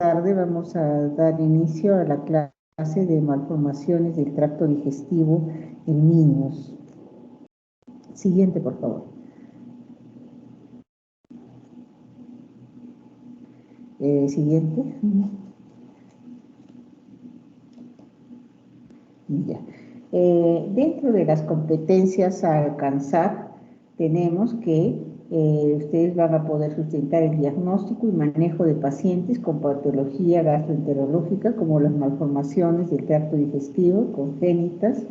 tarde vamos a dar inicio a la clase de malformaciones del tracto digestivo en niños. Siguiente, por favor. Siguiente. Ya. Dentro de las competencias a alcanzar, tenemos que ustedes van a poder sustentar el diagnóstico y manejo de pacientes con patología gastroenterológica, como las malformaciones del tracto digestivo congénitas,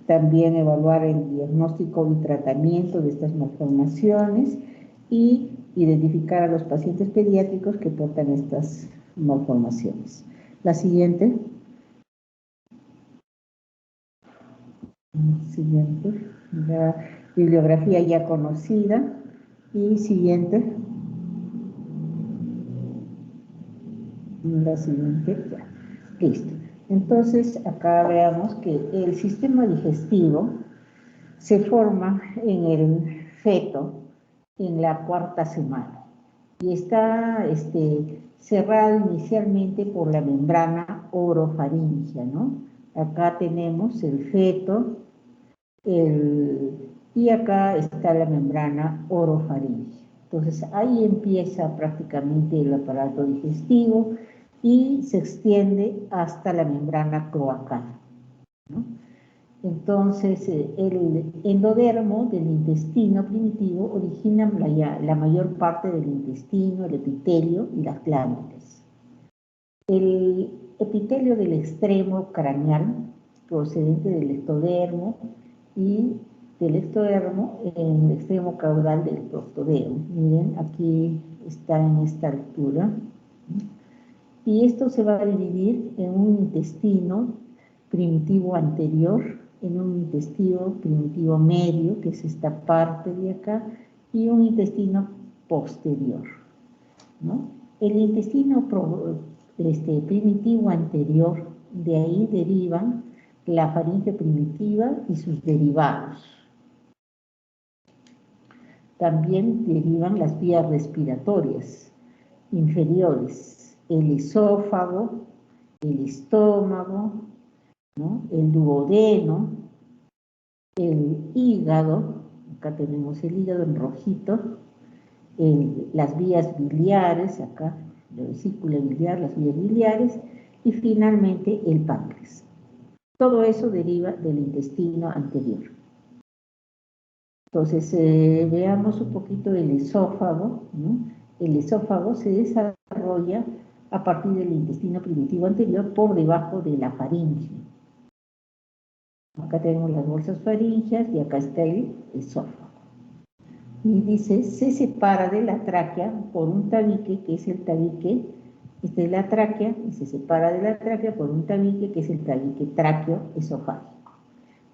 también evaluar el diagnóstico y tratamiento de estas malformaciones y identificar a los pacientes pediátricos que portan estas malformaciones. La siguiente. Siguiente, la bibliografía ya conocida. Y siguiente. La siguiente, ya. Listo. Entonces, acá veamos que el sistema digestivo se forma en el feto en la 4ª semana y está cerrado inicialmente por la membrana orofaringia, ¿no? Acá tenemos el feto y acá está la membrana orofaringia. Entonces ahí empieza prácticamente el aparato digestivo y se extiende hasta la membrana cloacal, ¿no? Entonces el endodermo del intestino primitivo origina la mayor parte del intestino, el epitelio y las glándulas. El epitelio del extremo craneal, procedente del ectodermo, y del ectodermo en el extremo caudal del protodermo. Miren, aquí está en esta altura. Y esto se va a dividir en un intestino primitivo anterior, en un intestino primitivo medio, que es esta parte de acá, y un intestino posterior, ¿no? El intestino primitivo anterior, de ahí derivan la faringe primitiva y sus derivados. También derivan las vías respiratorias inferiores, el esófago, el estómago, ¿no? El duodeno, el hígado, acá tenemos el hígado en rojito, las vías biliares, acá la vesícula biliar, las vías biliares, y finalmente el páncreas. Todo eso deriva del intestino anterior. Entonces, veamos un poquito el esófago, ¿no? El esófago se desarrolla a partir del intestino primitivo anterior por debajo de la faringe. Acá tenemos las bolsas faringeas y acá está el esófago. Y dice, se separa de la tráquea por un tabique, que es el tabique, esta es la tráquea, y se separa de la tráquea por un tabique, que es el tabique tráqueo-esofágico.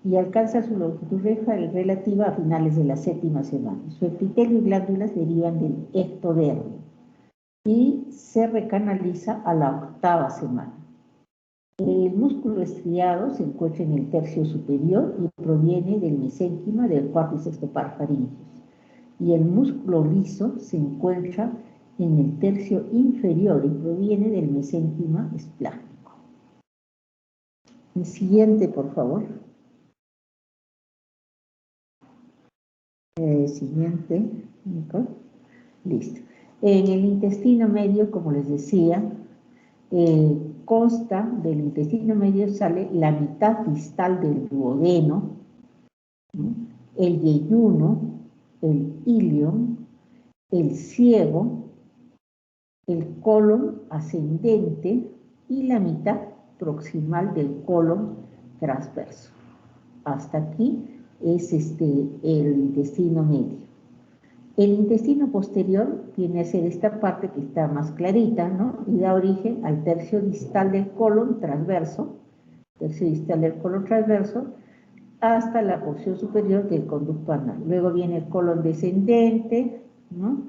Y alcanza su longitud relativa a finales de la 7ª semana. Su epitelio y glándulas derivan del ectodermo y se recanaliza a la 8ª semana. El músculo estriado se encuentra en el tercio superior y proviene del mesénquima del 4º y 6º par faringios. Y el músculo liso se encuentra en el tercio inferior y proviene del mesénquima esplánico. El siguiente, por favor. Siguiente. Listo. En el intestino medio, como les decía, consta del intestino medio, sale la mitad distal del duodeno, ¿no? El yeyuno, el ilion, el ciego, el colon ascendente y la mitad proximal del colon transverso. Hasta aquí es el intestino medio. El intestino posterior viene a ser esta parte que está más clarita, ¿no? Y da origen al tercio distal del colon transverso, hasta la porción superior del conducto anal. Luego viene el colon descendente, ¿no?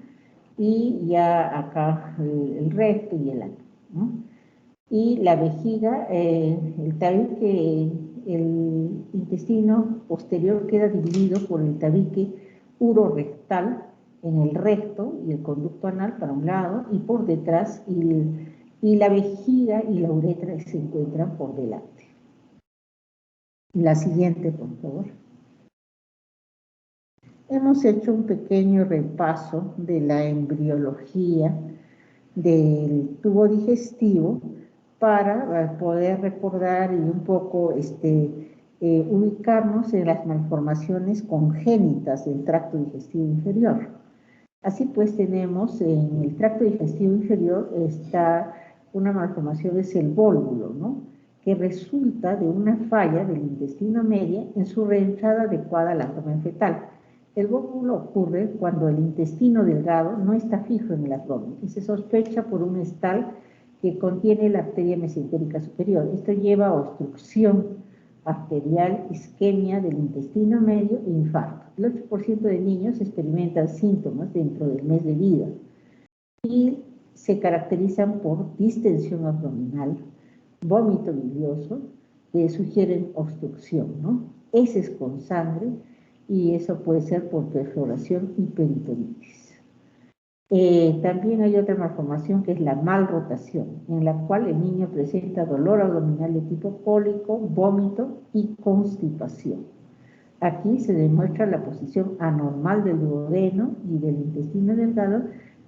Y ya acá el recto y el ano, ¿no? Y la vejiga, el tabique, el intestino posterior queda dividido por el tabique urorectal en el recto y el conducto anal para un lado, y por detrás, y y la vejiga y la uretra se encuentran por delante. La siguiente, por favor. Hemos hecho un pequeño repaso de la embriología del tubo digestivo para poder recordar y un poco ubicarnos en las malformaciones congénitas del tracto digestivo inferior. Así pues tenemos en el tracto digestivo inferior está una malformación, es el vólvulo, ¿no?, que resulta de una falla del intestino medio en su reentrada adecuada al abdomen fetal. El vólvulo ocurre cuando el intestino delgado no está fijo en el abdomen y se sospecha por un estal que contiene la arteria mesentérica superior. Esto lleva a obstrucción arterial, isquemia del intestino medio e infarto. El 8% de niños experimentan síntomas dentro del mes de vida y se caracterizan por distensión abdominal, vómito bilioso, que sugieren obstrucción, ¿no? Heces con sangre, y eso puede ser por perforación y peritonitis. También hay otra malformación que es la malrotación, en la cual el niño presenta dolor abdominal de tipo cólico, vómito y constipación. Aquí se demuestra la posición anormal del duodeno y del intestino delgado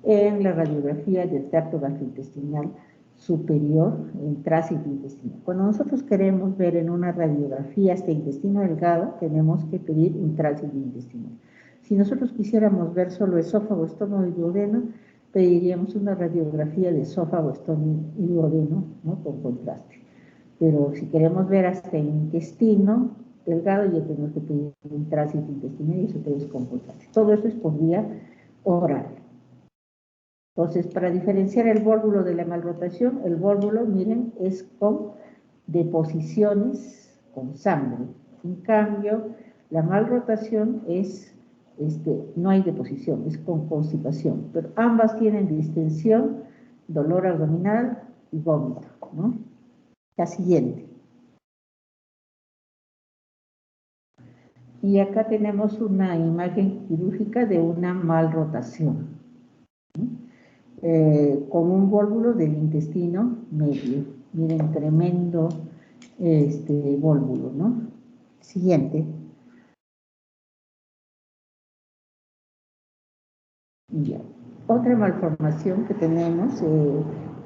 en la radiografía del tracto gastrointestinal superior, en tránsito intestinal. Cuando nosotros queremos ver en una radiografía este intestino delgado, tenemos que pedir un tránsito intestinal. Si nosotros quisiéramos ver solo esófago, estómago y duodeno, pediríamos una radiografía de esófago, estómago y duodeno, ¿no?, con contraste. Pero si queremos ver hasta el intestino delgado, ya tenemos que pedir un tránsito intestinal y eso tenemos con contraste. Todo eso es por vía oral. Entonces, para diferenciar el vólvulo de la malrotación, el vólvulo, miren, es con deposiciones con sangre. En cambio, la malrotación es, no hay deposición, es con constipación. Pero ambas tienen distensión, dolor abdominal y vómito, ¿no? La siguiente. Y acá tenemos una imagen quirúrgica de una malrotación, ¿sí?, con un vólvulo del intestino medio. Miren, tremendo vólvulo, ¿no? Siguiente. Ya. Otra malformación que tenemos,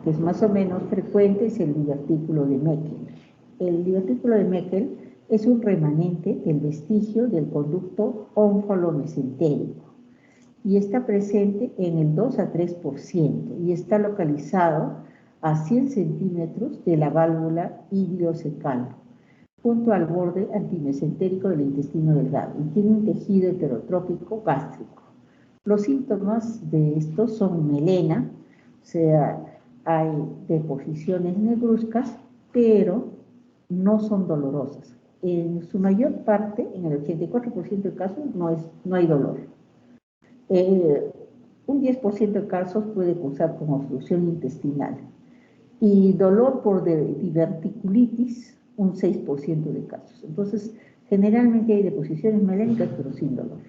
que es más o menos frecuente, es el divertículo de Meckel. El divertículo de Meckel es un remanente del vestigio del conducto ónfalo-mesentérico y está presente en el 2 a 3% y está localizado a 100 centímetros de la válvula iliocecal, junto al borde antimesentérico del intestino delgado, y tiene un tejido heterotrópico gástrico. Los síntomas de estos son melena, o sea, hay deposiciones negruzcas, pero no son dolorosas. En su mayor parte, en el 84% de casos, no hay dolor. Un 10% de casos puede cursar con obstrucción intestinal y dolor por diverticulitis, un 6% de casos. Entonces, generalmente hay deposiciones melénicas, pero sin dolor.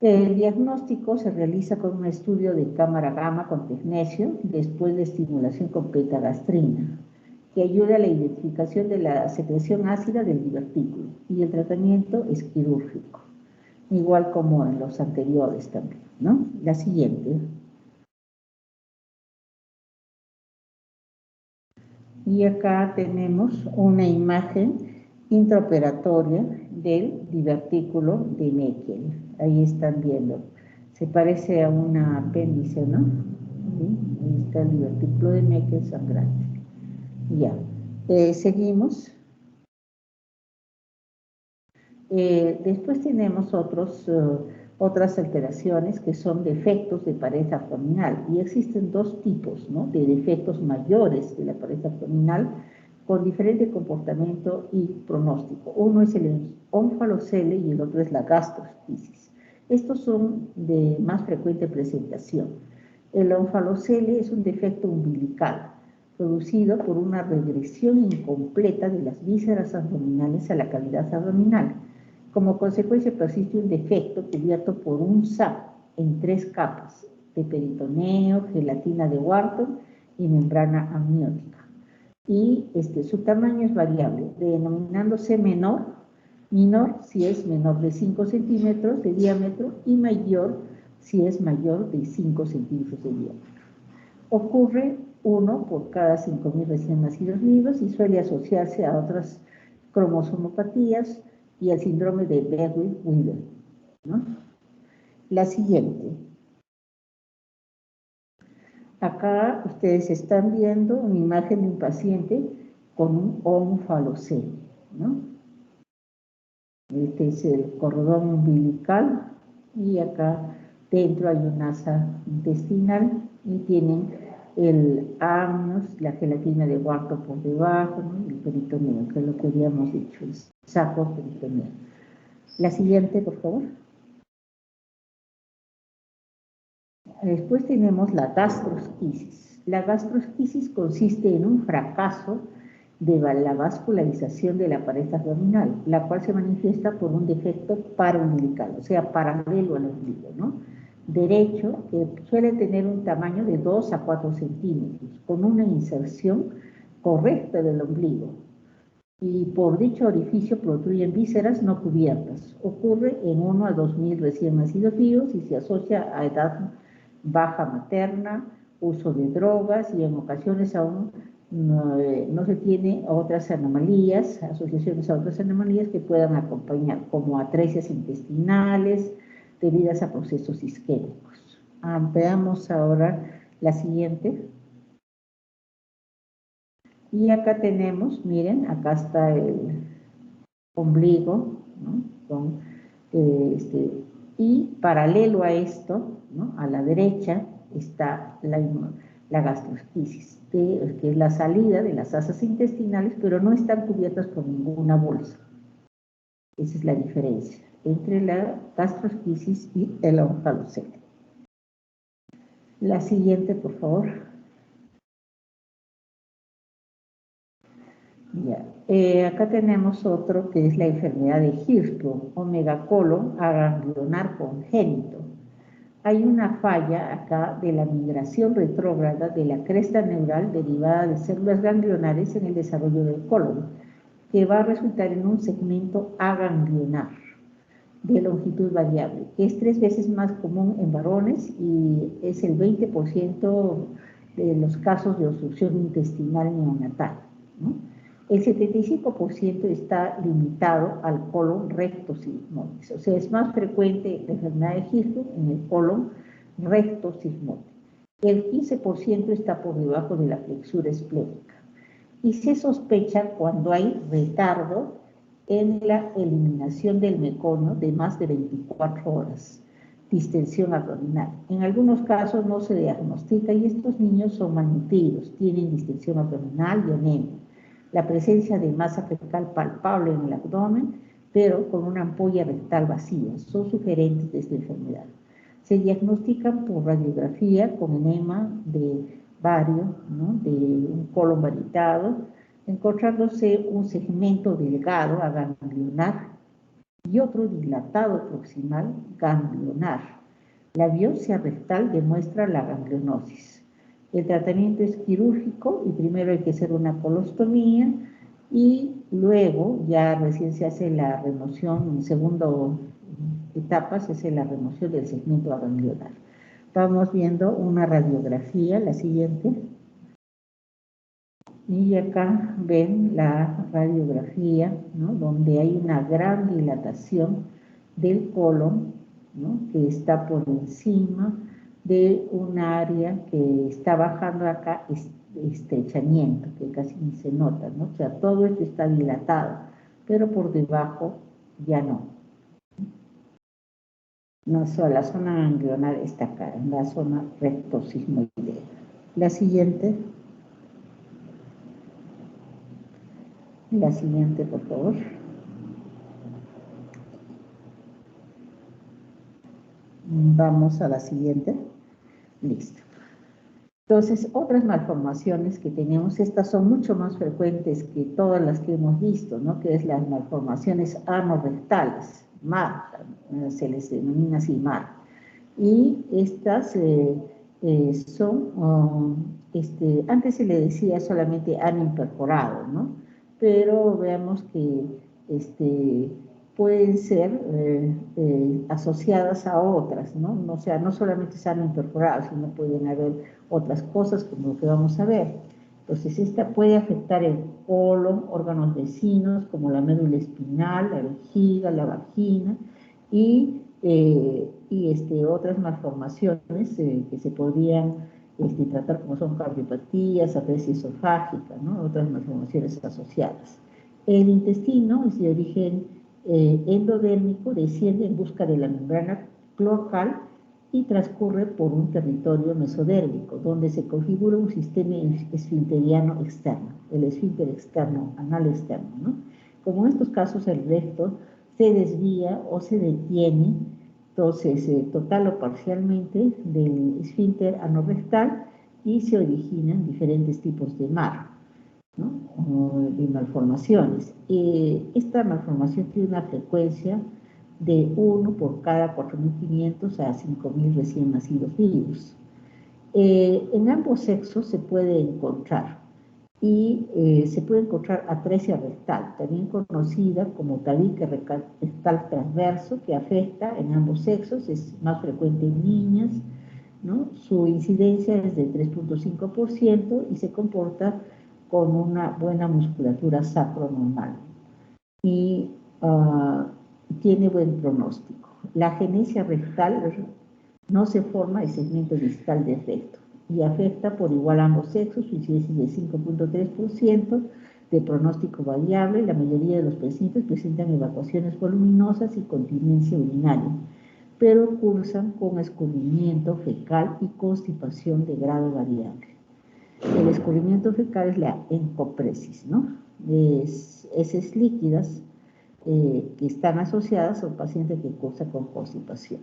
El diagnóstico se realiza con un estudio de cámara gamma con tecnesio después de estimulación con petagastrina, que ayuda a la identificación de la secreción ácida del divertículo, y el tratamiento es quirúrgico, igual como en los anteriores también, ¿no? La siguiente. Y acá tenemos una imagen intraoperatoria del divertículo de Meckel. Ahí están viendo. Se parece a un apéndice, ¿no? ¿Sí? Ahí está el divertículo de Meckel sangrante. Ya. Seguimos. Después tenemos otras alteraciones que son defectos de pared abdominal, y existen dos tipos, ¿no?, de defectos mayores de la pared abdominal con diferente comportamiento y pronóstico. Uno es el ónfalocele y el otro es la gastrostisis. Estos son de más frecuente presentación. El ónfalocele es un defecto umbilical producido por una regresión incompleta de las vísceras abdominales a la cavidad abdominal. Como consecuencia persiste un defecto cubierto por un SAP en 3 capas de peritoneo, gelatina de Wharton y membrana amniótica. Y su tamaño es variable, denominándose menor si es menor de 5 centímetros de diámetro y mayor si es mayor de 5 centímetros de diámetro. Ocurre 1 por cada 5.000 recién nacidos vivos y suele asociarse a otras cromosomopatías y al síndrome de Berry-Wieber, ¿no? La siguiente. Acá ustedes están viendo una imagen de un paciente con un onfalocele, ¿no? Este es el cordón umbilical y acá dentro hay un asa intestinal y tienen el amnios, la gelatina de Wharton por debajo, ¿no? El peritoneo, que es lo que habíamos dicho, el saco peritoneal. La siguiente, por favor. Después tenemos la gastrosquisis. La gastrosquisis consiste en un fracaso de la vascularización de la pared abdominal, la cual se manifiesta por un defecto paraumbilical, o sea, paralelo al ombligo, ¿no? Derecho, que suele tener un tamaño de 2 a 4 centímetros, con una inserción correcta del ombligo, y por dicho orificio protruyen vísceras no cubiertas. Ocurre en 1 a 2.000 recién nacidos vivos y se asocia a edad baja materna, uso de drogas y en ocasiones aún no se tiene otras anomalías, asociaciones a otras anomalías que puedan acompañar, como atresias intestinales debidas a procesos isquémicos. Veamos ahora la siguiente. Y acá tenemos, miren, acá está el ombligo, ¿no? Y paralelo a esto, ¿no? A la derecha está la gastrosquisis, que es la salida de las asas intestinales, pero no están cubiertas por ninguna bolsa. Esa es la diferencia entre la gastrosquisis y el onfalocele. La siguiente, por favor. Ya. Acá tenemos otro que es la enfermedad de Hirschsprung o megacolon aganglionar congénito. Hay una falla acá de la migración retrógrada de la cresta neural derivada de células ganglionares en el desarrollo del colon, que va a resultar en un segmento aganglionar de longitud variable, que es 3 veces más común en varones y es el 20% de los casos de obstrucción intestinal neonatal, ¿no? El 75% está limitado al colon recto sigmoides, o sea, es más frecuente la enfermedad de Hirschsprung en el colon recto sigmoide. El 15% está por debajo de la flexura esplénica y se sospecha cuando hay retardo en la eliminación del meconio de más de 24 horas, distensión abdominal. En algunos casos no se diagnostica y estos niños son malnutridos, tienen distensión abdominal y anemia. La presencia de masa fecal palpable en el abdomen, pero con una ampolla rectal vacía, son sugerentes de esta enfermedad. Se diagnostican por radiografía con enema de vario, ¿no? De un colon varietado, encontrándose un segmento delgado aganglionar y otro dilatado proximal ganglionar. La biopsia rectal demuestra la ganglionosis. El tratamiento es quirúrgico y primero hay que hacer una colostomía y luego ya recién se hace la remoción, en segunda etapa se hace la remoción del segmento aganglionar. Vamos viendo una radiografía, la siguiente. Y acá ven la radiografía, ¿no? Donde hay una gran dilatación del colon, ¿no? Que está por encima de un área que está bajando acá, estrechamiento, que casi ni se nota, ¿no? O sea, todo esto está dilatado, pero por debajo ya no. No solo la zona ganglionar está acá, en la zona rectosigmoidea. La siguiente. La siguiente, por favor. Vamos a la siguiente. Listo. Entonces, otras malformaciones que tenemos, estas son mucho más frecuentes que todas las que hemos visto, ¿no? Que es las malformaciones anorrectales, MAR, se les denomina así MAR. Y estas antes se le decía solamente ano imperforado, ¿no? Pero veamos que pueden ser asociadas a otras, ¿no? O sea, no solamente es ano imperforado, sino pueden haber otras cosas como lo que vamos a ver. Entonces, esta puede afectar el colon, órganos vecinos como la médula espinal, la vejiga, la vagina y otras malformaciones que se podrían tratar como son cardiopatías, atresia esofágica, ¿no? Otras malformaciones asociadas. El intestino es de origen endodérmico, desciende en busca de la membrana cloacal y transcurre por un territorio mesodérmico, donde se configura un sistema esfinteriano externo, el esfínter externo, anal externo, ¿no? Como en estos casos el recto se desvía o se detiene, entonces total o parcialmente, del esfínter anorrectal y se originan diferentes tipos de mar, ¿no? De malformaciones. Esta malformación tiene una frecuencia de 1 por cada 4.500 a 5.000 recién nacidos vivos. En ambos sexos se puede encontrar y se puede encontrar atresia rectal, también conocida como tabique rectal transverso, que afecta en ambos sexos, es más frecuente en niñas, ¿no? Su incidencia es de 3.5% y se comporta con una buena musculatura sacronormal y tiene buen pronóstico. La agenesia rectal no se forma el segmento distal del recto y afecta por igual a ambos sexos, su incidencia es de 5.3%, de pronóstico variable. La mayoría de los pacientes presentan evacuaciones voluminosas y continencia urinaria, pero cursan con escurrimiento fecal y constipación de grado variable. El escurrimiento fecal es la encopresis, ¿no? Heces líquidas que están asociadas a un paciente que cursa con constipación.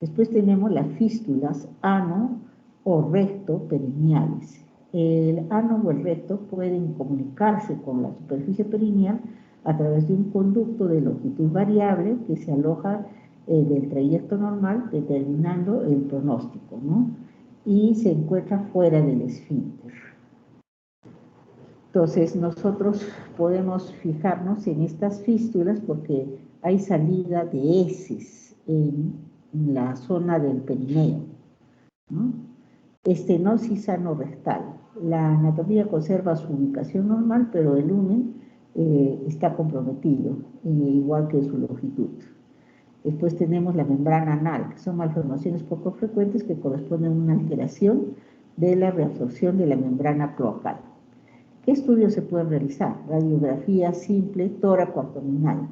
Después tenemos las fístulas ano o recto perineales. El ano o el recto pueden comunicarse con la superficie perineal a través de un conducto de longitud variable que se aloja del trayecto normal, determinando el pronóstico, ¿no? Y se encuentra fuera del esfínter. Entonces, nosotros podemos fijarnos en estas fístulas porque hay salida de heces en la zona del perineo, ¿no? Estenosis anorrectal. La anatomía conserva su ubicación normal, pero el lumen está comprometido, igual que su longitud. Después tenemos la membrana anal, que son malformaciones poco frecuentes que corresponden a una alteración de la reabsorción de la membrana cloacal. ¿Qué estudios se pueden realizar? Radiografía simple, tóraco abdominal.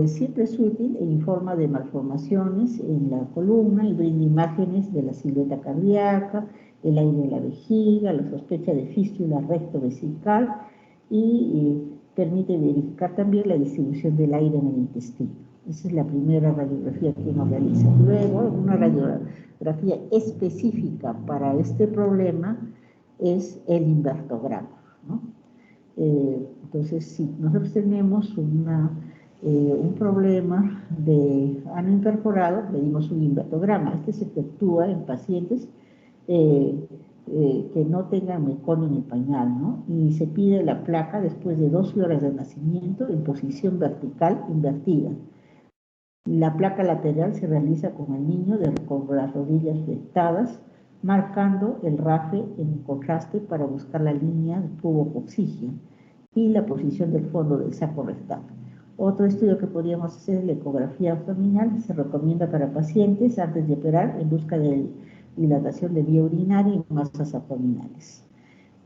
Siempre es útil e informa de malformaciones en la columna y brinda imágenes de la silueta cardíaca, el aire de la vejiga, la sospecha de fístula rectovesical y permite verificar también la distribución del aire en el intestino. Esa es la primera radiografía que uno realiza. Luego, una radiografía específica para este problema es el invertograma, ¿no? Entonces, si nosotros tenemos un problema de ano imperforado, medimos un invertograma. Este se efectúa en pacientes que no tengan meconio en el pañal, ¿no? Y se pide la placa después de 12 horas de nacimiento en posición vertical invertida. La placa lateral se realiza con el niño con las rodillas flexadas, marcando el RAFE en contraste para buscar la línea de tubo-coxígeno y la posición del fondo del saco rectal. Otro estudio que podríamos hacer es la ecografía abdominal, se recomienda para pacientes antes de operar en busca de dilatación de vía urinaria y masas abdominales.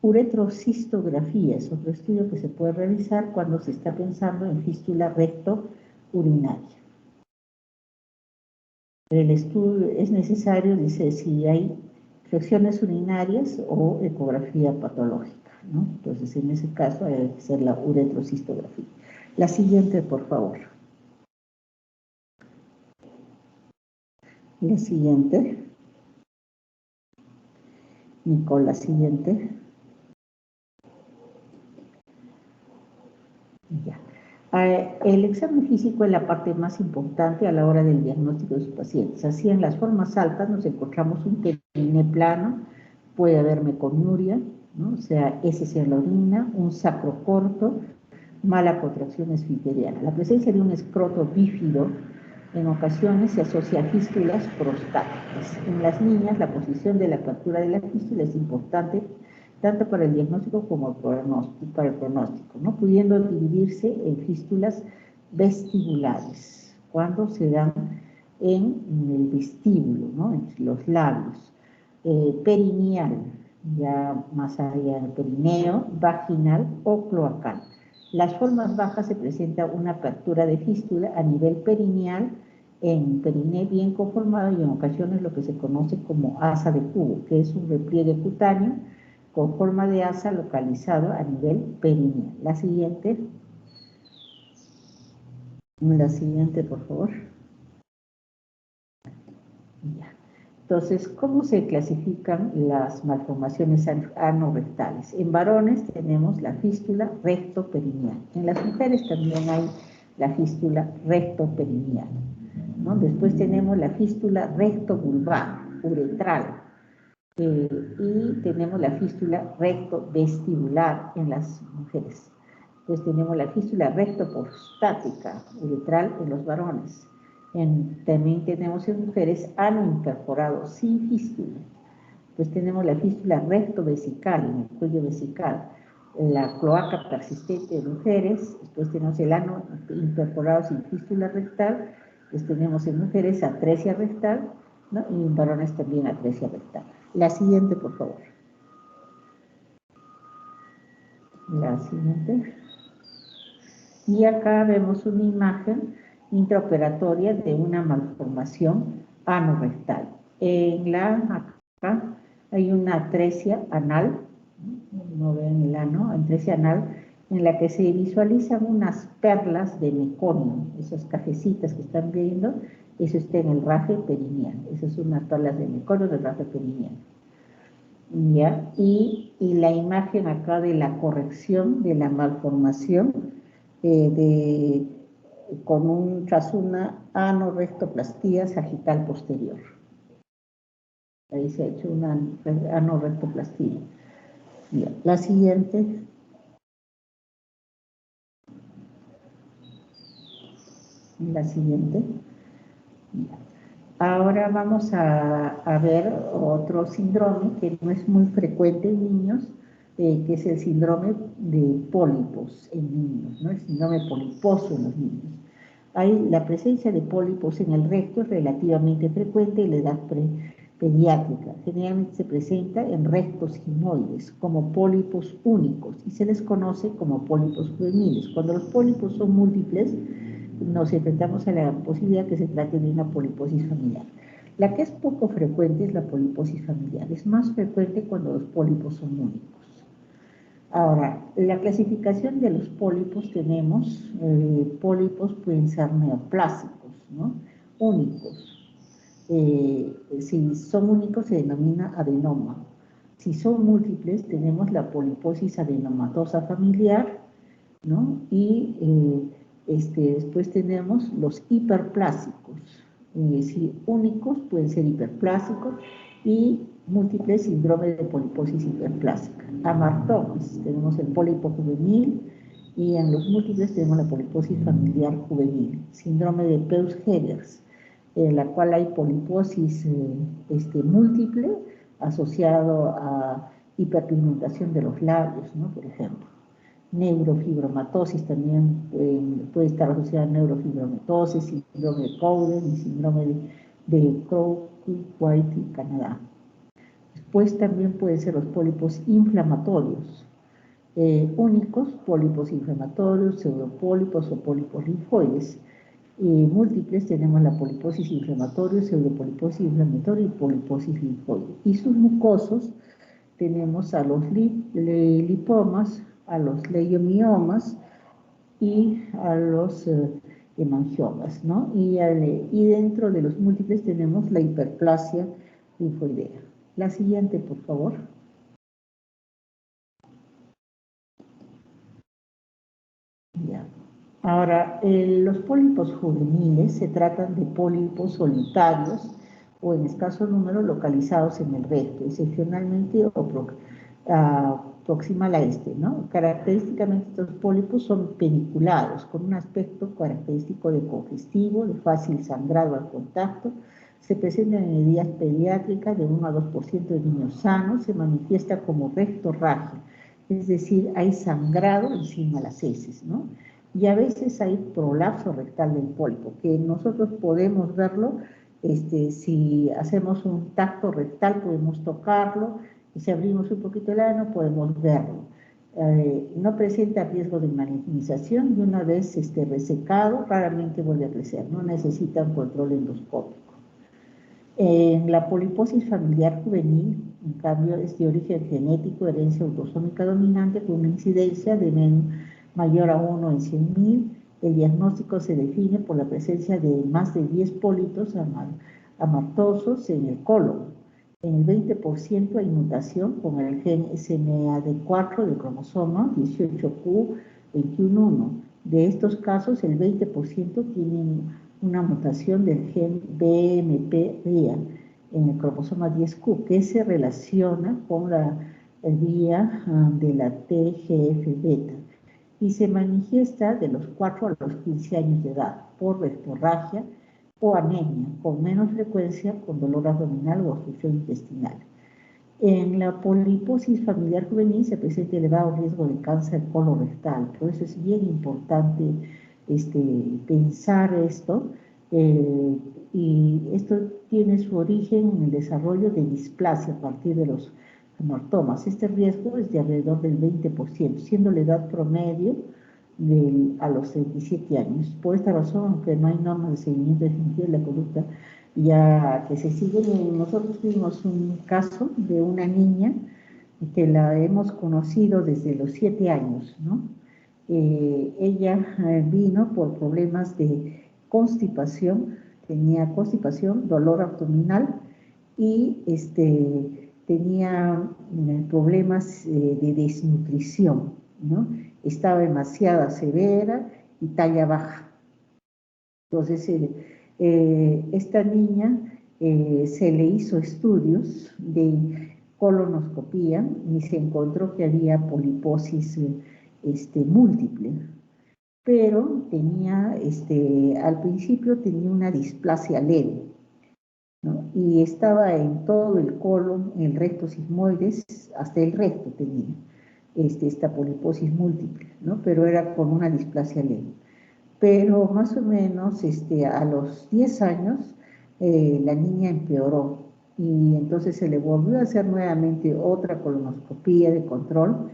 Uretrocistografía es otro estudio que se puede realizar cuando se está pensando en fístula recto-urinaria. El estudio es necesario, dice, si hay infecciones urinarias o ecografía patológica, ¿no? Entonces, en ese caso, hay que hacer la uretrocistografía. La siguiente, por favor. La siguiente. Nicole, la siguiente. Ya. El examen físico es la parte más importante a la hora del diagnóstico de sus pacientes. Así, en las formas altas nos encontramos un perine plano, puede haber meconiuria, ¿no? O sea, heces en la orina, un sacro corto, mala contracción esfincteriana. La presencia de un escroto bífido en ocasiones se asocia a fístulas prostáticas. En las niñas, la posición de la apertura de la fístula es importante tanto para el diagnóstico como para el pronóstico, ¿no? Pudiendo dividirse en fístulas vestibulares, cuando se dan en el vestíbulo, ¿no? Entre los labios, perineal, ya más allá del perineo, vaginal o cloacal. Las formas bajas se presenta una apertura de fístula a nivel perineal, en periné bien conformado y en ocasiones lo que se conoce como asa de cubo, que es un repliegue cutáneo con forma de asa localizado a nivel perineal. La siguiente, por favor. Ya. Entonces, ¿cómo se clasifican las malformaciones anorrectales? En varones tenemos la fístula recto-perineal. En las mujeres también hay la fístula recto-perineal, ¿no? Después tenemos la fístula recto-vulvar, uretral, y tenemos la fístula recto-vestibular en las mujeres. Después tenemos la fístula recto-prostática, uretral en los varones. También tenemos en mujeres ano imperforado sin fístula. Pues tenemos la fístula recto-vesical en el cuello vesical, la cloaca persistente de mujeres. Después tenemos el ano imperforado sin fístula rectal. Pues tenemos en mujeres atresia rectal, ¿no? Y en varones también atresia rectal. La siguiente, por favor. La siguiente. Y acá vemos una imagen intraoperatoria de una malformación anorrectal. Acá hay una atresia anal, no ven el ano, atresia anal, en la que se visualizan unas perlas de meconio, esas cafecitas que están viendo, eso está en el rafe perineal, esas son unas perlas de meconio del rafe perineal. ¿Ya? Y la imagen acá de la corrección de la malformación tras una anorrectoplastía sagital posterior. Ahí se ha hecho una anorrectoplastía. Ya. La siguiente. La siguiente. Ya. Ahora vamos a ver otro síndrome que no es muy frecuente en niños, que es el síndrome de pólipos en niños, ¿no? El síndrome poliposo en los niños. La presencia de pólipos en el recto es relativamente frecuente en la edad pediátrica. Generalmente se presenta en rectos gimoides como pólipos únicos y se les conoce como pólipos juveniles. Cuando los pólipos son múltiples, nos enfrentamos a la posibilidad que se trate de una poliposis familiar. La que es poco frecuente es la poliposis familiar. Es más frecuente cuando los pólipos son únicos. Ahora, la clasificación de los pólipos tenemos, pólipos pueden ser neoplásicos, ¿no? Únicos. Si son únicos se denomina adenoma. Si son múltiples tenemos la poliposis adenomatosa familiar, ¿no? Y después tenemos los hiperplásicos. Si únicos pueden ser hiperplásicos y múltiples síndrome de poliposis hiperplásica. Amartomas, tenemos el pólipo juvenil y en los múltiples tenemos la poliposis familiar juvenil. Síndrome de Peutz-Jeghers, en la cual hay poliposis múltiple asociado a hiperpigmentación de los labios, ¿no? Por ejemplo. Neurofibromatosis también puede estar asociada a neurofibromatosis, síndrome de Cowden y síndrome de Crowe-White y Canadá. Después también pueden ser los pólipos inflamatorios, únicos, pólipos inflamatorios, pseudopólipos o pólipos linfoides. Múltiples tenemos la poliposis inflamatoria, pseudopoliposis inflamatoria y poliposis linfoide. Y sus mucosos tenemos a los lipomas, a los leiomiomas y a los hemangiomas, ¿no? Y dentro de los múltiples tenemos la hiperplasia linfoidea. La siguiente, por favor. Ya. Ahora, los pólipos juveniles se tratan de pólipos solitarios o en escaso número localizados en el recto, excepcionalmente proximal a este, ¿no? Característicamente estos pólipos son pediculados, con un aspecto característico de congestivo, de fácil sangrado al contacto, se presentan en heridas pediátricas de 1 a 2% de niños sanos, se manifiesta como rectorragia, es decir, hay sangrado encima de las heces, ¿no? Y a veces hay prolapso rectal del pólipo, que nosotros podemos verlo, si hacemos un tacto rectal podemos tocarlo, y si abrimos un poquito el ano podemos verlo. No presenta riesgo de malignización y una vez resecado raramente vuelve a crecer, no necesita un control endoscópico. En la poliposis familiar juvenil, en cambio, es de origen genético, herencia autosómica dominante, con una incidencia de mayor a 1 en 100.000. El diagnóstico se define por la presencia de más de 10 pólitos amatosos en el colon. En el 20% hay mutación con el gen SMAD4 del cromosoma 18q21.1. De estos casos, el 20% tienen una mutación del gen BMP-RIA en el cromosoma 10q, que se relaciona con la vía de la TGF-beta y se manifiesta de los 4 a los 15 años de edad por rectorragia o anemia, con menos frecuencia con dolor abdominal o obstrucción intestinal. En la poliposis familiar juvenil se presenta elevado riesgo de cáncer colorectal, por eso es bien importante pensar esto, y esto tiene su origen en el desarrollo de displasia a partir de los amartomas. Este riesgo es de alrededor del 20%, siendo la edad promedio a los 37 años. Por esta razón, aunque no hay normas de seguimiento definitivo de la conducta ya que se siguen, nosotros tuvimos un caso de una niña que la hemos conocido desde los 7 años, ¿no? Ella vino por problemas de constipación, tenía constipación, dolor abdominal y tenía problemas de desnutrición, ¿no? Estaba demasiado severa y talla baja. Entonces, esta niña se le hizo estudios de colonoscopía y se encontró que había poliposis múltiple, pero tenía, al principio tenía una displasia leve, ¿no? Y estaba en todo el colon, en el recto sigmoides, hasta el recto tenía esta poliposis múltiple, ¿no? Pero era con una displasia leve. Pero más o menos a los 10 años la niña empeoró y entonces se le volvió a hacer nuevamente otra colonoscopía de control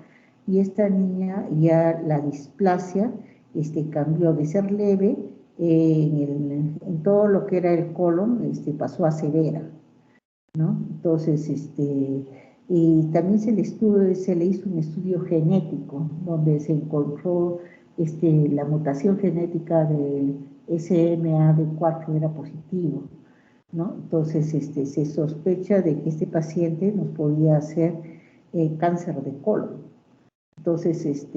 y esta niña ya la displasia cambió de ser leve en todo lo que era el colon, pasó a severa, ¿no? Entonces, y también se le hizo un estudio genético donde se encontró la mutación genética del SMAD4 era positivo, ¿no? Entonces, se sospecha de que este paciente nos podía hacer cáncer de colon. Entonces,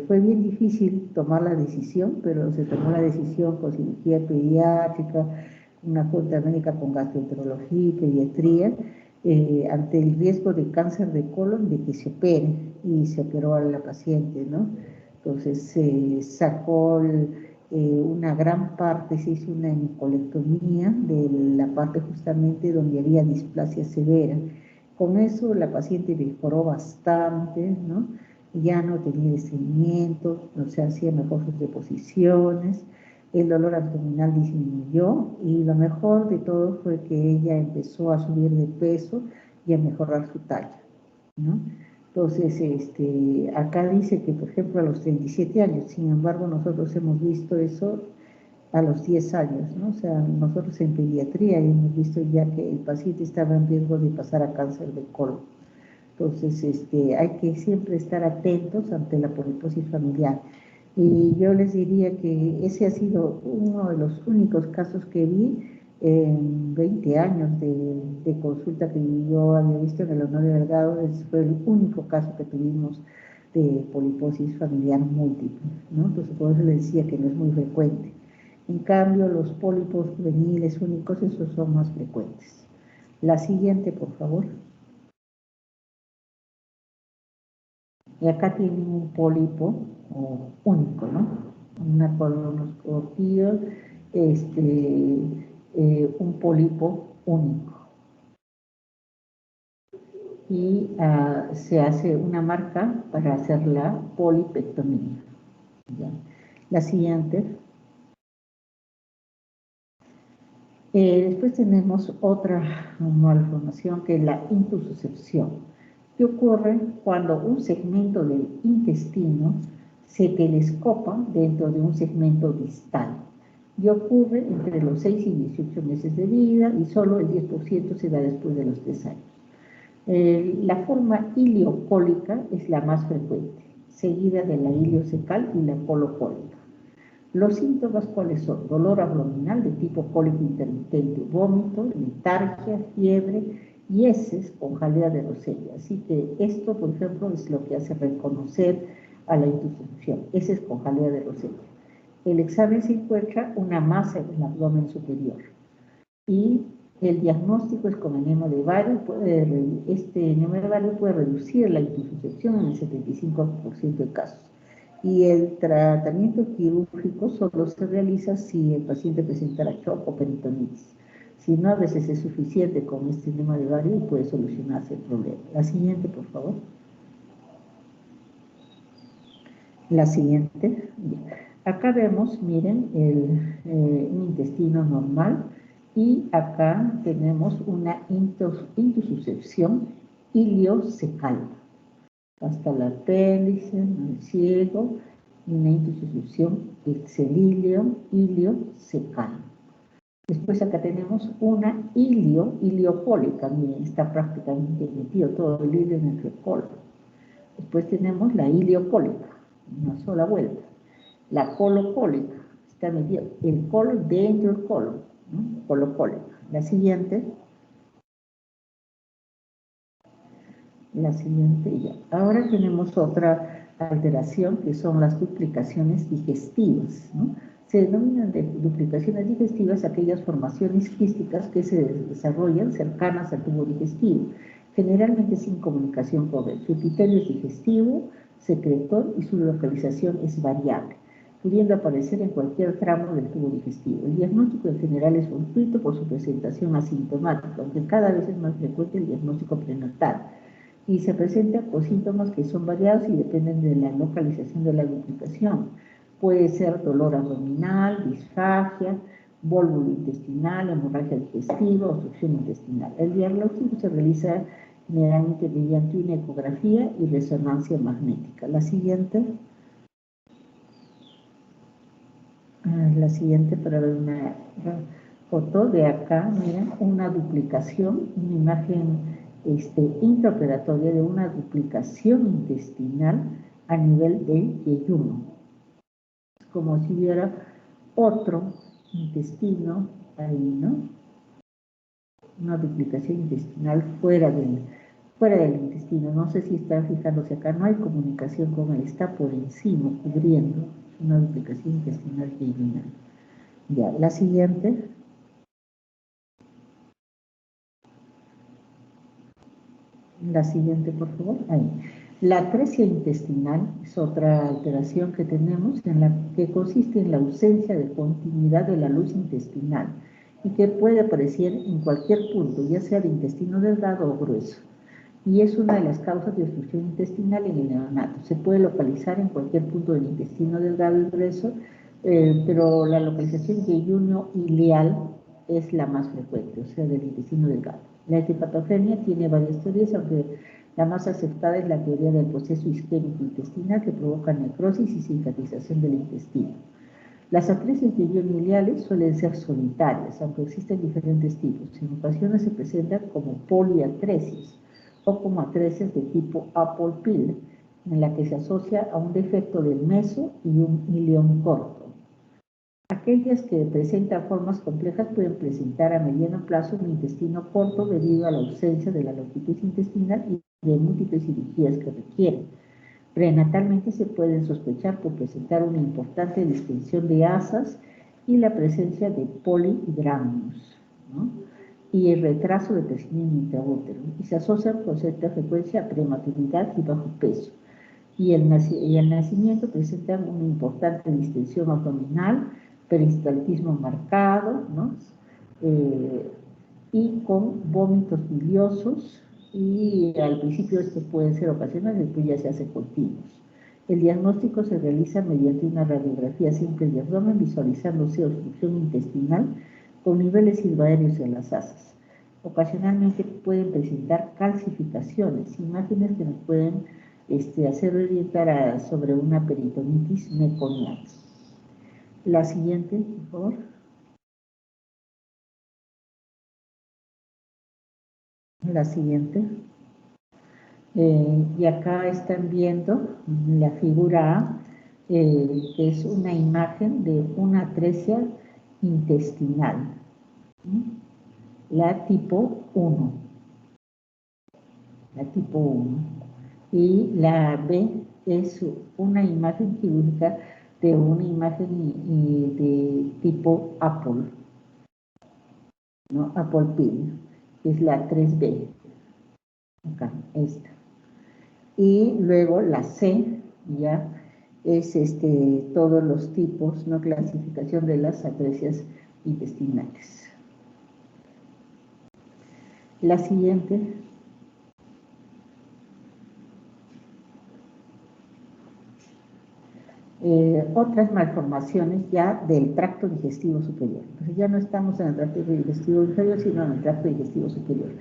fue bien difícil tomar la decisión, pero se tomó la decisión con cirugía pediátrica, una junta médica con gastroenterología y pediatría, ante el riesgo de cáncer de colon, de que se opere, y se operó a la paciente, ¿no? Entonces se sacó una gran parte, se hizo una hemicolectomía de la parte justamente donde había displasia severa. Con eso la paciente mejoró bastante, ¿no? Ya no tenía estreñimiento, o sea, hacía mejor sus deposiciones, el dolor abdominal disminuyó y lo mejor de todo fue que ella empezó a subir de peso y a mejorar su talla, ¿no? Entonces, acá dice que, por ejemplo, a los 37 años, sin embargo, nosotros hemos visto eso a los 10 años, ¿no? O sea, nosotros en pediatría hemos visto ya que el paciente estaba en riesgo de pasar a cáncer de colon. Entonces, hay que siempre estar atentos ante la poliposis familiar. Y yo les diría que ese ha sido uno de los únicos casos que vi en 20 años de consulta que yo había visto en el Honorio Delgado. Ese fue el único caso que tuvimos de poliposis familiar múltiple, ¿no? Entonces, por eso le decía que no es muy frecuente. En cambio, los pólipos juveniles únicos, esos son más frecuentes. La siguiente, por favor. Y acá tienen un pólipo único, ¿no? Una colonoscopia, un pólipo único. Y se hace una marca para hacer la polipectomía. ¿Ya? La siguiente. Después tenemos otra malformación que es la intususcepción, que ocurre cuando un segmento del intestino se telescopa dentro de un segmento distal y ocurre entre los 6 y 18 meses de vida y solo el 10% se da después de los 3 años. La forma iliocólica es la más frecuente, seguida de la iliocecal y la colocólica. Los síntomas, ¿cuáles son? Dolor abdominal de tipo cólico intermitente, vómito, letargia, fiebre y heces con jalea de Rosella. Así que esto, por ejemplo, es lo que hace reconocer a la intususcepción, heces con jalea de Rosella. El examen se encuentra una masa en el abdomen superior y el diagnóstico es con enema de Barry. Este enema de Barry puede reducir la intususcepción en el 75% de casos. Y el tratamiento quirúrgico solo se realiza si el paciente presenta shock o peritonitis. Si no, a veces es suficiente con este enema de Barry y puede solucionarse el problema. La siguiente, por favor. La siguiente. Acá vemos, miren, un intestino normal y acá tenemos una intususcepción iliocecal. Hasta la apéndice, el ciego, una intususcepción iliocecal. Después acá tenemos una iliocólica, miren, está prácticamente metido todo el ilio en el colon. Después tenemos la iliocólica, una sola vuelta. La colocólica, está metido el colon dentro del colon, ¿no? Colocólica. La siguiente ya. Ahora tenemos otra alteración que son las duplicaciones digestivas, ¿no? Se denominan duplicaciones digestivas aquellas formaciones quísticas que se desarrollan cercanas al tubo digestivo, generalmente sin comunicación con él. Su epitelio es digestivo, secretor y su localización es variable, pudiendo aparecer en cualquier tramo del tubo digestivo. El diagnóstico en general es fortuito por su presentación asintomática, aunque cada vez es más frecuente el diagnóstico prenatal, y se presenta por síntomas que son variados y dependen de la localización de la duplicación. Puede ser dolor abdominal, disfagia, vólvulo intestinal, hemorragia digestiva, obstrucción intestinal. El diagnóstico se realiza generalmente mediante una ecografía y resonancia magnética. La siguiente para ver una foto de acá, miren, una duplicación, una imagen intraoperatoria de una duplicación intestinal a nivel del yeyuno. Es como si hubiera otro intestino ahí, ¿no? Una duplicación intestinal fuera del intestino. No sé si están fijándose acá, no hay comunicación con él, está por encima, cubriendo una duplicación intestinal yeyunal. Ya, la siguiente. La siguiente, por favor. Ahí. La atresia intestinal es otra alteración que tenemos, que consiste en la ausencia de continuidad de la luz intestinal y que puede aparecer en cualquier punto, ya sea de intestino delgado o grueso. Y es una de las causas de obstrucción intestinal en el neonato. Se puede localizar en cualquier punto del intestino delgado y grueso, pero la localización yeyunio-ileal es la más frecuente, o sea, del intestino delgado. La etiopatogenia tiene varias teorías, aunque la más aceptada es la teoría del proceso isquémico intestinal que provoca necrosis y cicatización del intestino. Las atresias yeyunio-ileales suelen ser solitarias, aunque existen diferentes tipos. En ocasiones se presentan como poliatresias o como atresias de tipo apple pill, en la que se asocia a un defecto del meso y un ilion corto. Aquellas que presentan formas complejas pueden presentar a mediano plazo un intestino corto debido a la ausencia de la longitud intestinal y de múltiples cirugías que requieren. Prenatalmente se pueden sospechar por presentar una importante distensión de asas y la presencia de polihidramnios, ¿no? Y el retraso de crecimiento intraútero, y se asocian con cierta frecuencia a prematuridad y bajo peso. Y el nacimiento presentan una importante distensión abdominal, peristaltismo marcado, ¿no? Y con vómitos biliosos, y al principio estos pueden ser ocasionales, después ya se hacen continuos. El diagnóstico se realiza mediante una radiografía simple de abdomen, visualizándose obstrucción intestinal con niveles hidroaéreos en las asas. Ocasionalmente pueden presentar calcificaciones, imágenes que nos pueden hacer orientar sobre una peritonitis meconiana. La siguiente, por favor. La siguiente. Y acá están viendo la figura A, que es una imagen de una atresia intestinal, la tipo 1, y la B es una imagen quirúrgica de una imagen de tipo Apple, ¿no? Apple Pin, que es la 3B, acá, esta. Y luego la C, ya, es todos los tipos, ¿no? Clasificación de las atresias intestinales. La siguiente. Otras malformaciones ya del tracto digestivo superior. Entonces ya no estamos en el tracto digestivo inferior, sino en el tracto digestivo superior.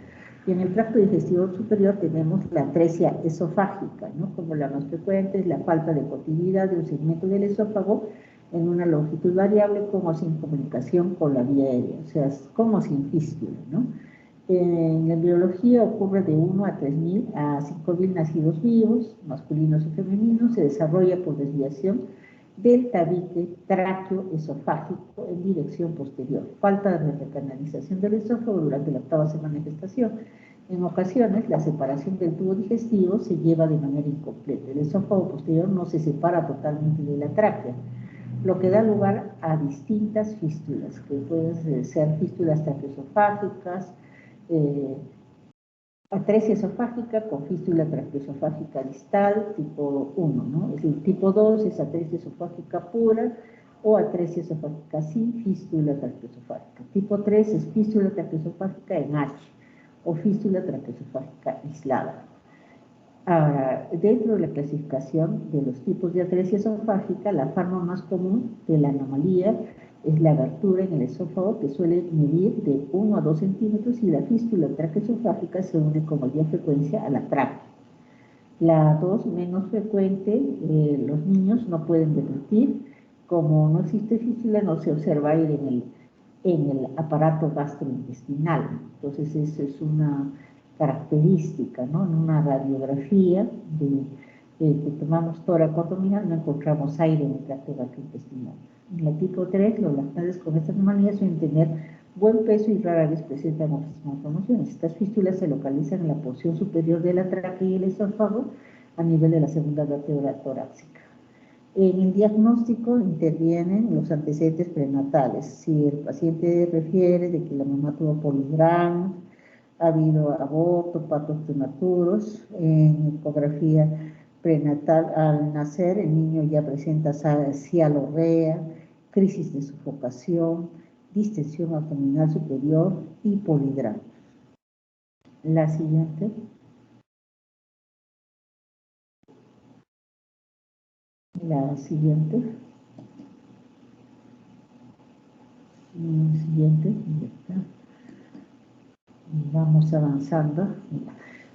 Y en el tracto digestivo superior tenemos la atresia esofágica, ¿no? Como la más frecuente es la falta de continuidad de un segmento del esófago en una longitud variable, como sin comunicación con la vía aérea, o sea, como sin fístula, ¿no? En la biología ocurre de 1 a 3.000 a 5.000 nacidos vivos, masculinos y femeninos, se desarrolla por desviación del tabique tráqueo-esofágico en dirección posterior, falta de recanalización del esófago durante la 8ª semana de gestación. En ocasiones, la separación del tubo digestivo se lleva de manera incompleta. El esófago posterior no se separa totalmente de la tráquea, lo que da lugar a distintas fístulas, que pueden ser fístulas traqueosofágicas, atresia esofágica con fístula traqueosofágica distal, tipo 1, ¿no? El tipo 2 es atresia esofágica pura o atresia esofágica sin fístula traqueosofágica. Tipo 3 es fístula traqueosofágica en H o fístula traqueosofágica aislada. Ahora, dentro de la clasificación de los tipos de atresia esofágica, la forma más común de la anomalía es la abertura en el esófago, que suele medir de 1 a 2 centímetros, y la fístula traqueosofágica se une con mayor frecuencia a la tráquea. La 2, menos frecuente, los niños no pueden deglutir. Como no existe fístula, no se observa aire en el aparato gastrointestinal. Entonces, eso es una característica, ¿no? En una radiografía que tomamos tórax abdominal no encontramos aire en el tracto gastrointestinal. En la tipo 3, los lactantes con esta anomalía suelen tener buen peso y rara vez presentan otras malformaciones. Estas fístulas se localizan en la porción superior de la tráquea y el esófago a nivel de la segunda vértebra torácica. En el diagnóstico intervienen los antecedentes prenatales. Si el paciente refiere de que la mamá tuvo polihidramnios, ha habido aborto, partos prematuros, en ecografía prenatal al nacer el niño ya presenta cialorrea, crisis de sufocación, distensión abdominal superior y polihidramnios. La siguiente. La siguiente. Vamos avanzando.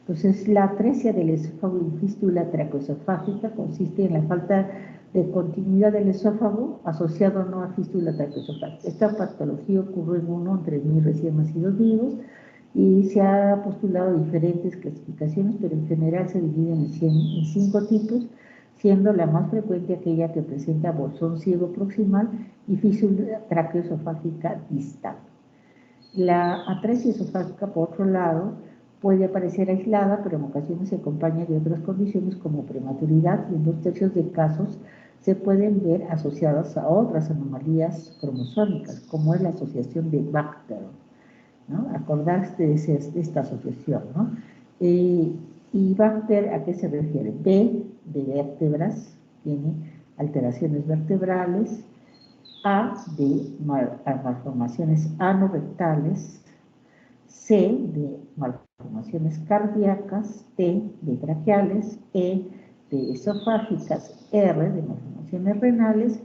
Entonces, la atresia del esófago y fístula traqueosofágica consiste en la falta de continuidad del esófago asociado o no a fístula traqueosofágica. Esta patología ocurre en 1 en 3.000 recién nacidos vivos y se ha postulado diferentes clasificaciones, pero en general se dividen en 5 tipos, siendo la más frecuente aquella que presenta bolsón ciego proximal y fístula traqueosofágica distal. La atresia esofágica, por otro lado, Puede aparecer aislada, pero en ocasiones se acompaña de otras condiciones como prematuridad y en 2/3 de casos se pueden ver asociadas a otras anomalías cromosómicas, como es la asociación de Baxter, ¿no? Acordarse de esta asociación, ¿no? ¿Y Baxter a qué se refiere? B, de vértebras, tiene alteraciones vertebrales. A, de malformaciones anorrectales. C, de malformaciones cardíacas. T, de traqueales. E, de esofágicas. R, de malformaciones renales.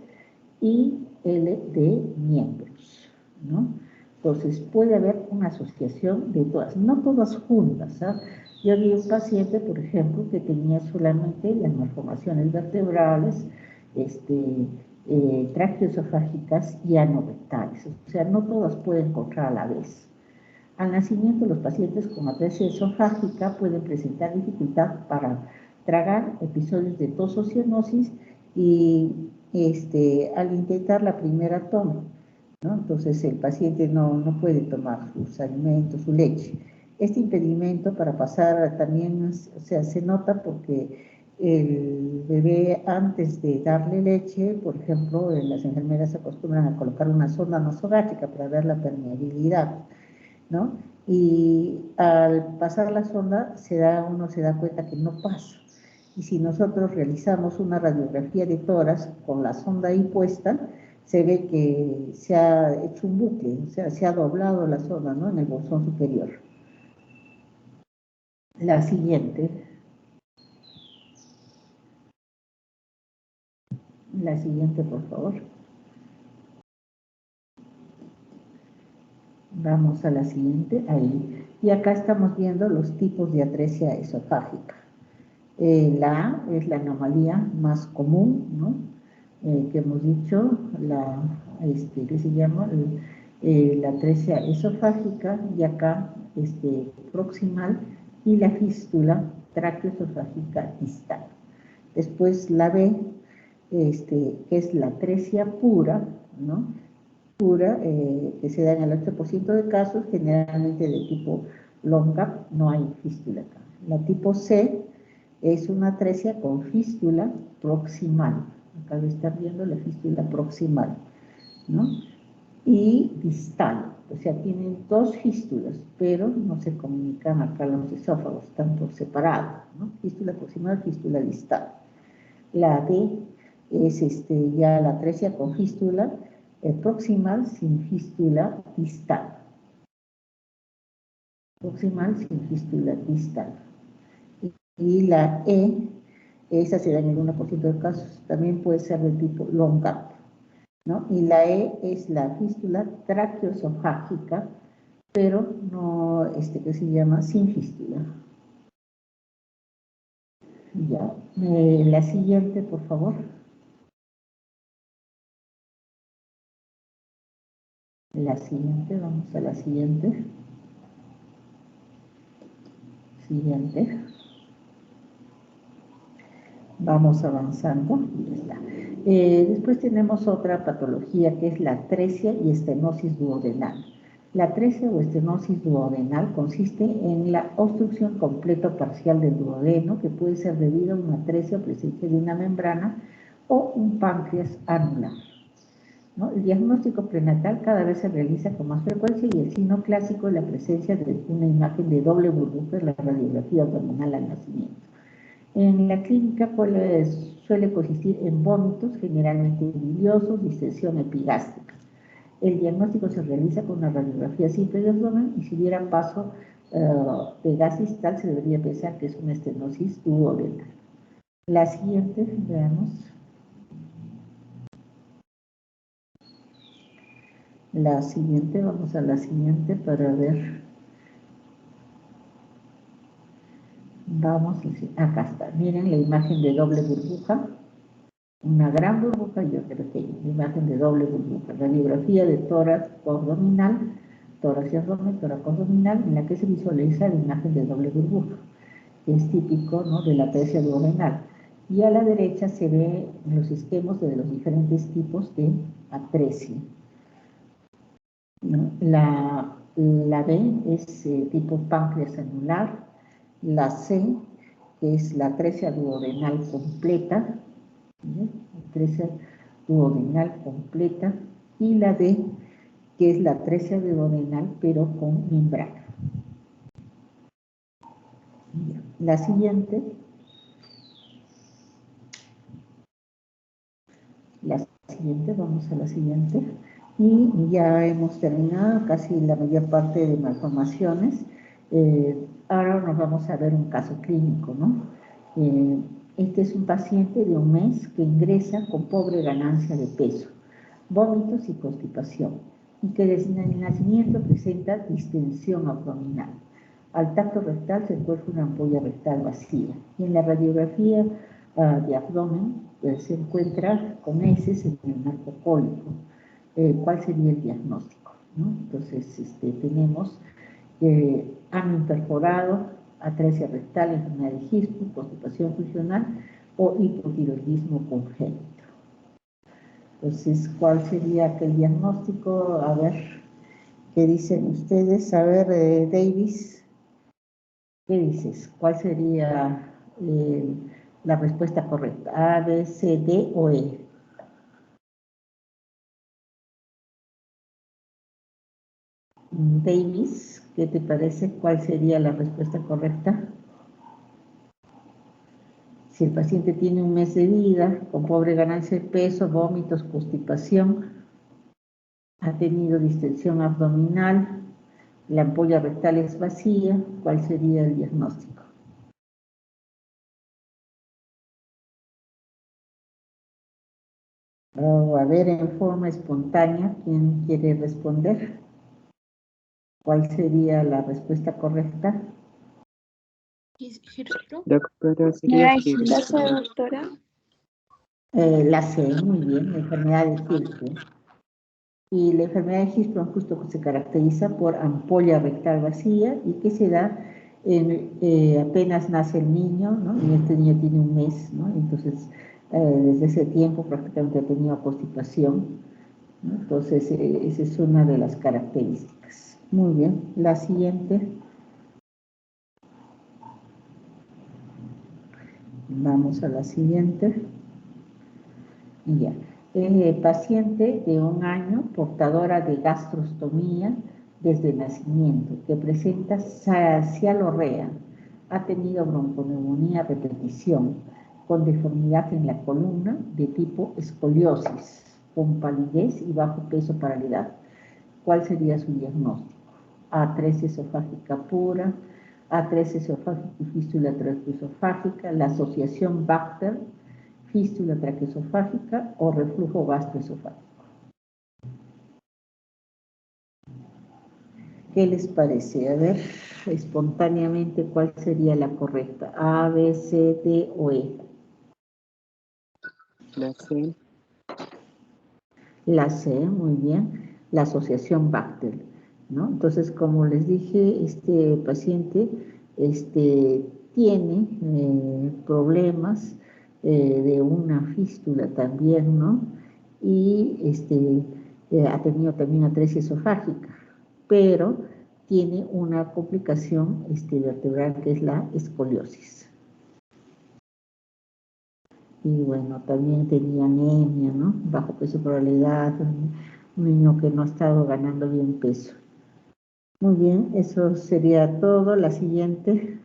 Y L, de miembros, ¿no? Entonces, puede haber una asociación de todas, no todas juntas, ¿ah? Yo vi un paciente, por ejemplo, que tenía solamente las malformaciones vertebrales, traqueoesofágicas y anorectales, o sea, no todas pueden encontrar a la vez. Al nacimiento, los pacientes con atresia esofágica pueden presentar dificultad para tragar, episodios de tos o cianosis y al intentar la primera toma, ¿no? Entonces el paciente no puede tomar sus alimentos, su leche. Este impedimento para pasar también, o sea, se nota porque el bebé antes de darle leche, por ejemplo, las enfermeras acostumbran a colocar una sonda nasogástrica para ver la permeabilidad, ¿no? Y al pasar la sonda uno se da cuenta que no pasa. Y si nosotros realizamos una radiografía de tórax con la sonda ahí puesta, se ve que se ha hecho un bucle, o sea, se ha doblado la sonda, ¿no? En el bolsón superior. La siguiente. La siguiente, por favor. Vamos a la siguiente, ahí. Y acá estamos viendo los tipos de atresia esofágica. La A es la anomalía más común, ¿no? Que hemos dicho, ¿qué se llama? La atresia esofágica, y acá proximal, y la fístula traqueoesofágica distal. Después la B, que es la atresia pura, ¿no? Pura, que se da en el 8% de casos, generalmente de tipo long gap, no hay fístula acá. La tipo C es una atresia con fístula proximal. Acá lo están viendo, la fístula proximal, ¿no? Y distal, o sea, tienen dos fístulas, pero no se comunican acá los esófagos, están por separado, ¿no? Fístula proximal, fístula distal. La D es ya la atresia con fístula proximal sin fístula distal. Proximal sin fístula distal. Y la E, esa se da en el 1% de casos, también puede ser de tipo long gap, ¿no? Y la E es la fístula traqueoesofágica, pero no, que se llama sin fístula. Ya, la siguiente, por favor. La siguiente, vamos a la siguiente. Siguiente. Vamos avanzando. Después tenemos otra patología que es la atresia y estenosis duodenal. La atresia o estenosis duodenal consiste en la obstrucción completa o parcial del duodeno, que puede ser debido a una atresia o presencia de una membrana o un páncreas anular, ¿no? El diagnóstico prenatal cada vez se realiza con más frecuencia y el signo clásico es la presencia de una imagen de doble burbuja en la radiografía abdominal al nacimiento. En la clínica suele consistir en vómitos, generalmente biliosos, distensión epigástrica. El diagnóstico se realiza con una radiografía simple de abdomen y si hubiera paso de gas distal se debería pensar que es una estenosis duodenal. La siguiente, veamos. La siguiente, vamos a la siguiente para ver. Vamos, acá está. Miren la imagen de doble burbuja. Una gran burbuja y otra pequeña, imagen de doble burbuja, radiografía de tórax abdominal, tórax y abdomen, tórax abdominal, en la que se visualiza la imagen de doble burbuja, que es típico, ¿no?, de la atresia duodenal. Y a la derecha se ve los esquemas de los diferentes tipos de atresia, ¿no? La B es tipo páncreas anular. La C, que es la atresia duodenal completa. Atresia duodenal completa. Y la D, que es la atresia duodenal, pero con membrana. La siguiente. Vamos a la siguiente. Y ya hemos terminado casi la mayor parte de malformaciones. Ahora nos vamos a ver un caso clínico, ¿no? Este es un paciente de 1 mes que ingresa con pobre ganancia de peso, vómitos y constipación, y que desde el nacimiento presenta distensión abdominal. Al tacto rectal se encuentra una ampolla rectal vacía, y en la radiografía de abdomen se encuentra con heces en el marco cólico. ¿Cuál sería el diagnóstico? ¿No? Entonces, tenemos ano perforado, atresia rectal, enfermedad de Hirschsprung, constipación funcional o hipotiroidismo congénito. Entonces, ¿cuál sería aquel diagnóstico? A ver, ¿qué dicen ustedes? A ver, Davis, ¿qué dices? ¿Cuál sería la respuesta correcta? ¿A, B, C, D o E? Davis, ¿qué te parece? ¿Cuál sería la respuesta correcta? Si el paciente tiene 1 mes de vida, con pobre ganancia de peso, vómitos, constipación, ha tenido distensión abdominal, la ampolla rectal es vacía, ¿cuál sería el diagnóstico? A ver, en forma espontánea, ¿quién quiere responder? ¿Cuál sería la respuesta correcta? Doctora, sería Hirschsprung. Doctora. La C, muy bien, la enfermedad de Hirschsprung. Y la enfermedad de Hirschsprung justo se caracteriza por ampolla rectal vacía y que se da apenas nace el niño, ¿no? Y este niño tiene 1 mes, ¿no? Entonces, desde ese tiempo prácticamente ha tenido constipación, ¿no? Entonces, esa es una de las características. Muy bien, la siguiente. Vamos a la siguiente. Y ya. Paciente de 1 año, portadora de gastrostomía desde el nacimiento, que presenta cialorrea, ha tenido bronconeumonía a repetición, con deformidad en la columna de tipo escoliosis, con palidez y bajo peso para la edad. ¿Cuál sería su diagnóstico? A3 esofágica pura, A3 esofágica y fístula traqueosofágica, la asociación Bacter, fístula traqueosofágica o reflujo gastroesofágico. ¿Qué les parece? A ver, espontáneamente, ¿cuál sería la correcta? A, B, C, D o E. La C. La C, muy bien. La asociación Bacter, ¿no? Entonces, como les dije, este paciente tiene problemas de una fístula también, ¿no? Y ha tenido también atresia esofágica, pero tiene una complicación vertebral que es la escoliosis. Y bueno, también tenía anemia, ¿no? Bajo peso por la edad, un niño que no ha estado ganando bien peso. Muy bien, eso sería todo. La siguiente.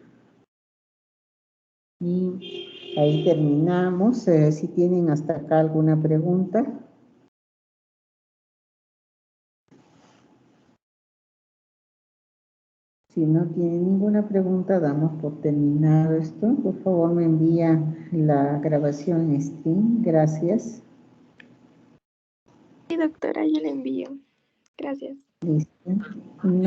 Y ahí terminamos. Si tienen hasta acá alguna pregunta. Si no tienen ninguna pregunta, damos por terminado esto. Por favor, me envían la grabación en stream. Gracias. Sí, doctora, yo le envío. Gracias. Listo.